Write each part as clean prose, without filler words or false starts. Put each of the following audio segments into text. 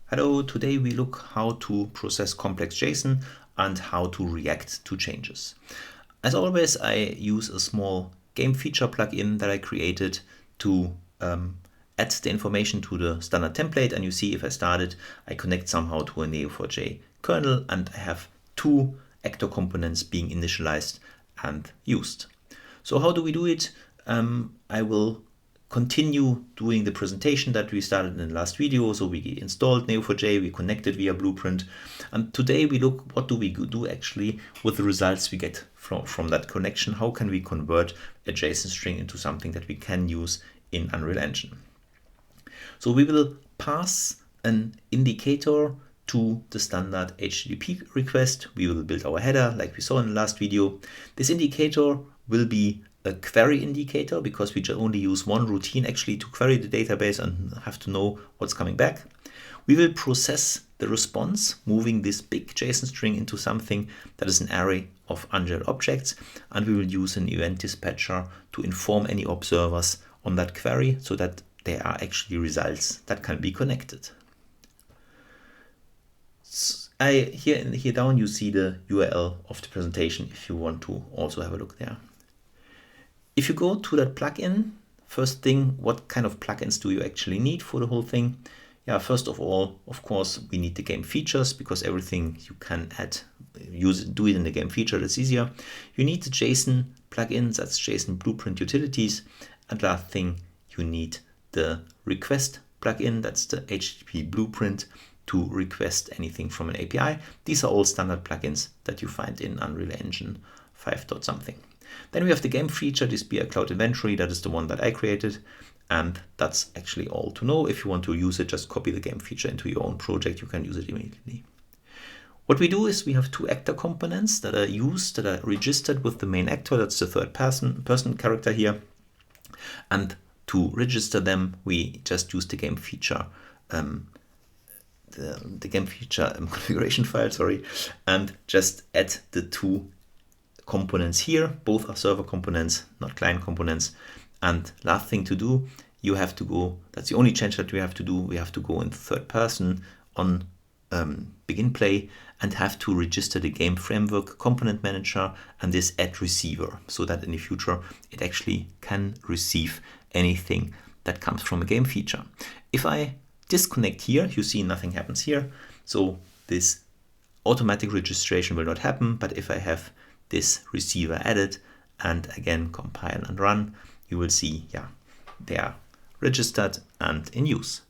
Hello, today we look how to process complex JSON and how to react to changes. As always, I use a small GameFeature plugin that I created to add the information to the standard template. And you see if I start it, I connect somehow to a Neo4J kernel and I have two actor components being initialized and used. So how do we do it? I will continue doing the presentation that we started in the last video. So we installed Neo4J, we connected via Blueprint, and today we look what do we do actually with the results we get from that connection. How can we convert a JSON string into something that we can use in Unreal Engine? So we will pass an indicator to the standard HTTP request. We will build our header like we saw in the last video. This indicator will be a query indicator because we only use one routine actually to query the database and have to know what's coming back. We will process the response, moving this big JSON string into something that is an array of unreal objects, and we will use an event dispatcher to inform any observers on that query so that there are actually results that can be connected. Here down you see the URL of the presentation if you want to also have a look there. If you go to that plugin, first thing, what kind of plugins do you actually need for the whole thing? Yeah, first of all, of course, we need the game features because everything you can add, do it in the game feature, that's easier. You need the JSON plugins, that's JSON Blueprint utilities. And last thing, you need the request plugin, that's the HTTP Blueprint to request anything from an API. These are all standard plugins that you find in Unreal Engine 5. something. Then we have the game feature, this BI Cloud Inventory, that is the one that I created. And that's actually all to know. If you want to use it, just copy the game feature into your own project. You can use it immediately. What we do is we have two actor components that are used, that are registered with the main actor. That's the third person character here. And to register them, we just use the game feature, the game feature configuration file, and just add the two components here. Both are server components, not client components. And last thing to do, you have to go, that's the only change that we have to do. We have to go in third person on begin play and have to register the game framework component manager and this add receiver so that in the future it actually can receive anything that comes from a game feature. If I disconnect here, you see nothing happens here. So this automatic registration will not happen. But if I have this receiver added and again compile and run, you will see, yeah, they are registered and in use.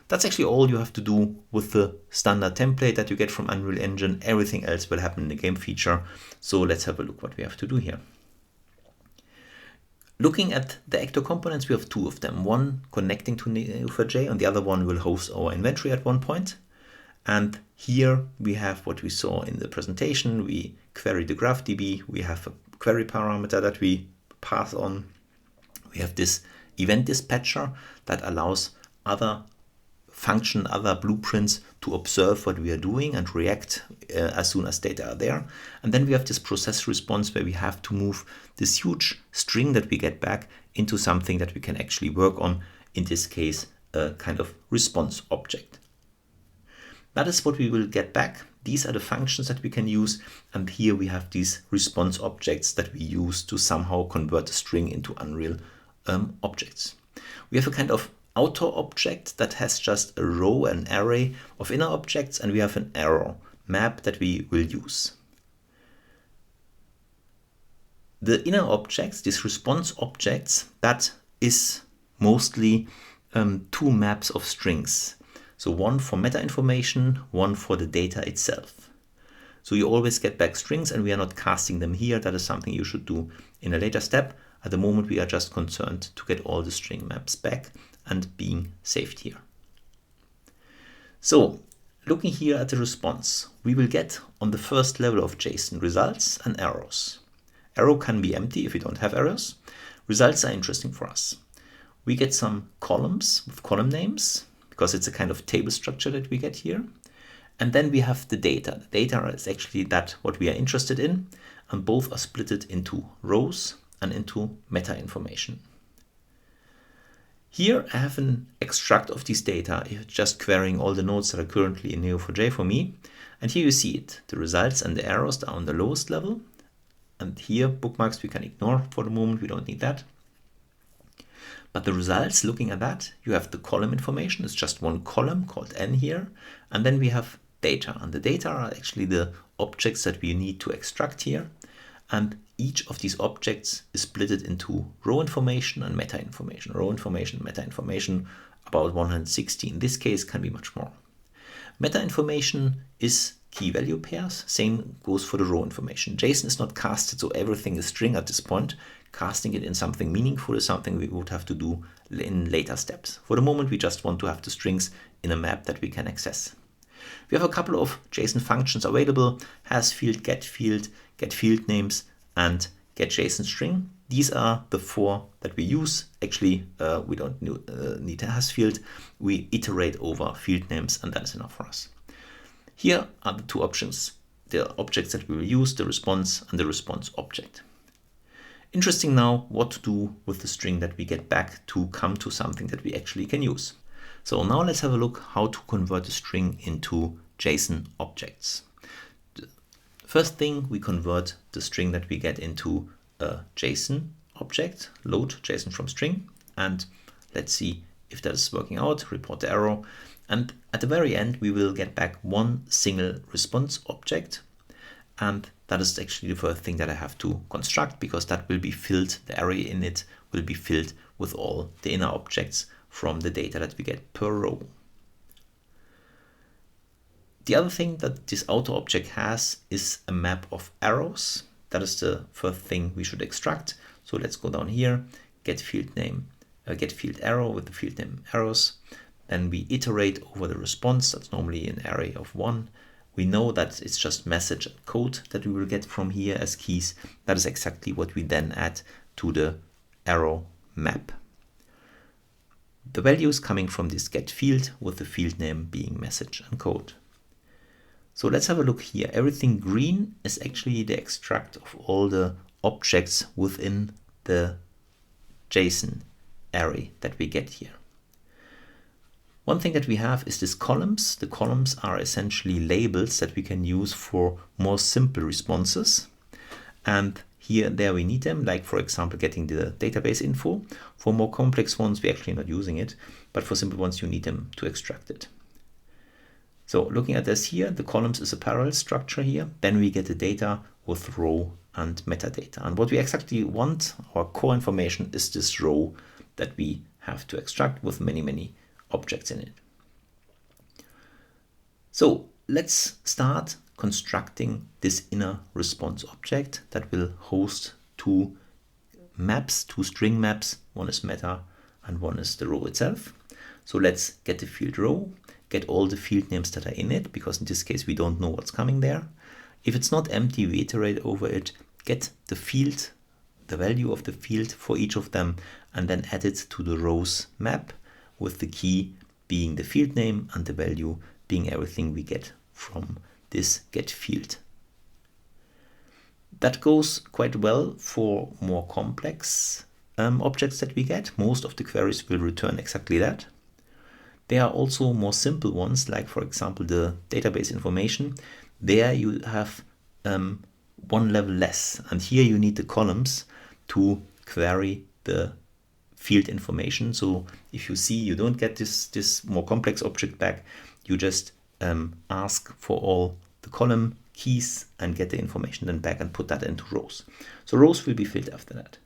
That's actually all you have to do with the standard template that you get from Unreal Engine. Everything else will happen in the game feature. So let's have a look what we have to do here. Looking at the actor components, we have two of them. One connecting to Neo4J and the other one will host our inventory at one point. And here we have what we saw in the presentation. We query the graph DB. We have a query parameter that we pass on. We have this event dispatcher that allows other blueprints to observe what we are doing and react as soon as data are there. And then we have this process response where we have to move this huge string that we get back into something that we can actually work on. In this case, a kind of response object. That is what we will get back. These are the functions that we can use. And here we have these response objects that we use to somehow convert a string into Unreal objects. We have a kind of outer object that has just a row, an array of inner objects, and we have an error map that we will use. The inner objects, these response objects, that is mostly two maps of strings. So one for meta information, one for the data itself. So you always get back strings and we are not casting them here. That is something you should do in a later step. At the moment, we are just concerned to get all the string maps back and being saved here. So looking here at the response, we will get on the first level of JSON results and errors. Arrow can be empty if we don't have errors. Results are interesting for us. We get some columns with column names because it's a kind of table structure that we get here. And then we have the data. The data is actually what we are interested in, and both are split into rows and into meta information. Here I have an extract of this data, just querying all the nodes that are currently in Neo4j for me. And here you see it, the results and the arrows are on the lowest level. And here bookmarks we can ignore for the moment, we don't need that. But the results, looking at that, you have the column information, it's just one column called n here. And then we have data, and the data are actually the objects that we need to extract here. And each of these objects is split into row information and meta information. Row information, meta information, about 160. In this case, can be much more. Meta information is key value pairs. Same goes for the row information. JSON is not casted, so everything is string at this point. Casting it in something meaningful is something we would have to do in later steps. For the moment, we just want to have the strings in a map that we can access. We have a couple of JSON functions available: has field, get field names, and get JSON string. These are the four that we use. Actually, we don't need a has field. We iterate over field names, and that is enough for us. Here are the two options, the objects that we will use, the response and the response object. Interesting now what to do with the string that we get back to come to something that we actually can use. So now let's have a look how to convert a string into JSON objects. The first thing, we convert the string that we get into a JSON object, load JSON from string, and let's see if that is working out, report the error. And at the very end, we will get back one single response object. And that is actually the first thing that I have to construct, because that will be filled, the array in it will be filled with all the inner objects from the data that we get per row. The other thing that this outer object has is a map of arrows. That is the first thing we should extract. So let's go down here, get field name, get field arrow with the field name arrows. Then we iterate over the response. That's normally an array of 1. We know that it's just message and code that we will get from here as keys. That is exactly what we then add to the arrow map. The value is coming from this get field with the field name being message and code. So let's have a look here. Everything green is actually the extract of all the objects within the JSON array that we get here. One thing that we have is these columns. The columns are essentially labels that we can use for more simple responses. And here and there we need them, like for example getting the database info. For more complex ones, we're actually not using it, but for simple ones you need them to extract it. So looking at this here, the columns is a parallel structure here. Then we get the data with row and metadata. And what we exactly want, our core information, is this row that we have to extract with many objects in it. So let's start constructing this inner response object that will host two maps, two string maps. One is meta and one is the row itself. So let's get the field row, get all the field names that are in it, because in this case we don't know what's coming there. If it's not empty, we iterate over it, get the field, the value of the field for each of them, and then add it to the rows map, with the key being the field name and the value being everything we get from this get field. That goes quite well for more complex objects that we get. Most of the queries will return exactly that. There are also more simple ones, like for example the database information. There you have one level less, and here you need the columns to query the field information. So if you see you don't get this more complex object back, you just ask for all the column keys and get the information then back and put that into rows. So rows will be filled after that.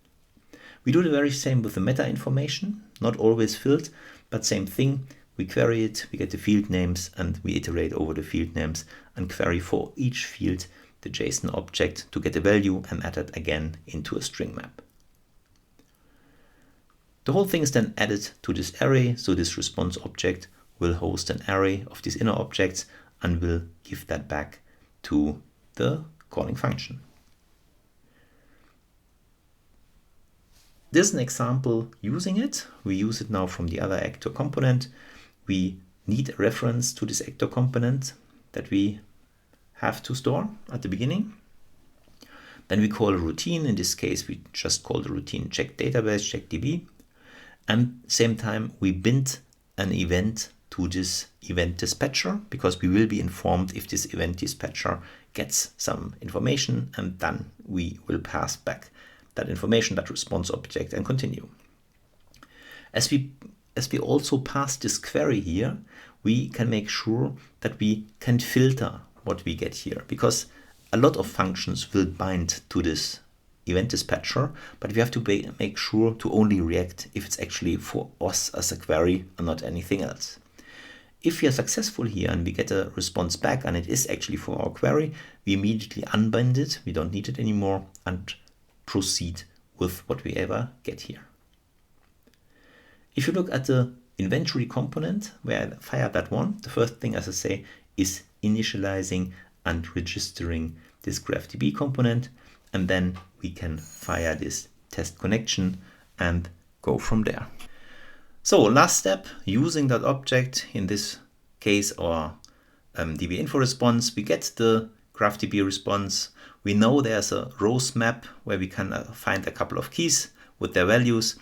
We do the very same with the meta information, not always filled, but same thing. We query it, we get the field names, and we iterate over the field names and query for each field the JSON object to get a value and add it again into a string map. The whole thing is then added to this array, so this response object will host an array of these inner objects and will give that back to the calling function. This is an example using it. We use it now from the other actor component. We need a reference to this actor component that we have to store at the beginning. Then we call a routine. In this case, we just call the routine check database, check DB. And same time, we bind an event to this event dispatcher, because we will be informed if this event dispatcher gets some information, and then we will pass back that information, that response object, and continue. As we also pass this query here, we can make sure that we can filter what we get here, because a lot of functions will bind to this event dispatcher, but we have to make sure to only react if it's actually for us as a query and not anything else. If we are successful here and we get a response back and it is actually for our query, we immediately unbind it, we don't need it anymore, and proceed with what we ever get here. If you look at the inventory component where I fired that one, the first thing, as I say, is initializing and registering this GraphDB component, and then we can fire this test connection and go from there. So last step, using that object, in this case our DB info response, we get the GraphDB response. We know there's a rows map where we can find a couple of keys with their values.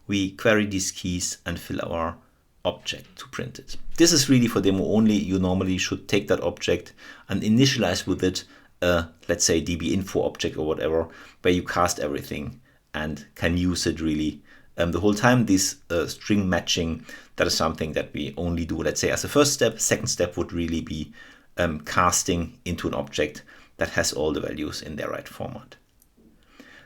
We query these keys and fill our object to print it. This is really for demo only. You normally should take that object and initialize with it, let's say DB info object or whatever, where you cast everything and can use it really the whole time. This string matching, that is something that we only do, let's say, as a first step. Second step would really be casting into an object that has all the values in their right format.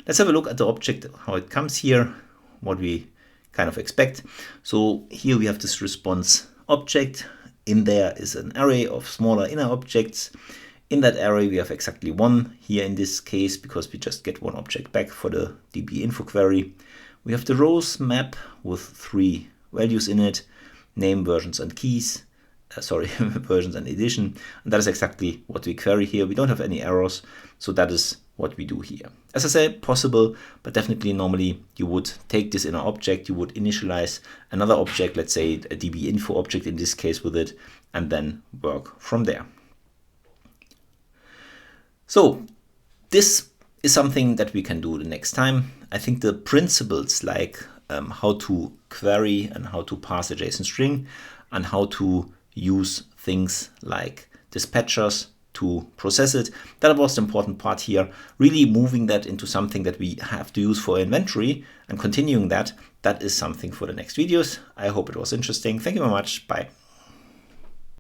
Let's have a look at the object, how it comes here, what we kind of expect. So here we have this response object. In there is an array of smaller inner objects. In that array we have exactly one here in this case, because we just get one object back for the DB info query. We have the rows map with 3 values in it, name, versions, and keys. Versions and edition. And that is exactly what we query here. We don't have any errors, so that is what we do here. As I said, possible, but definitely normally you would take this inner object, you would initialize another object, let's say a DB info object in this case with it, and then work from there. So this is something that we can do the next time. I think the principles like how to query and how to parse a JSON string and how to use things like dispatchers to process it, that was the important part here. Really moving that into something that we have to use for inventory and continuing that is something for the next videos. I hope it was interesting. Thank you very much. Bye.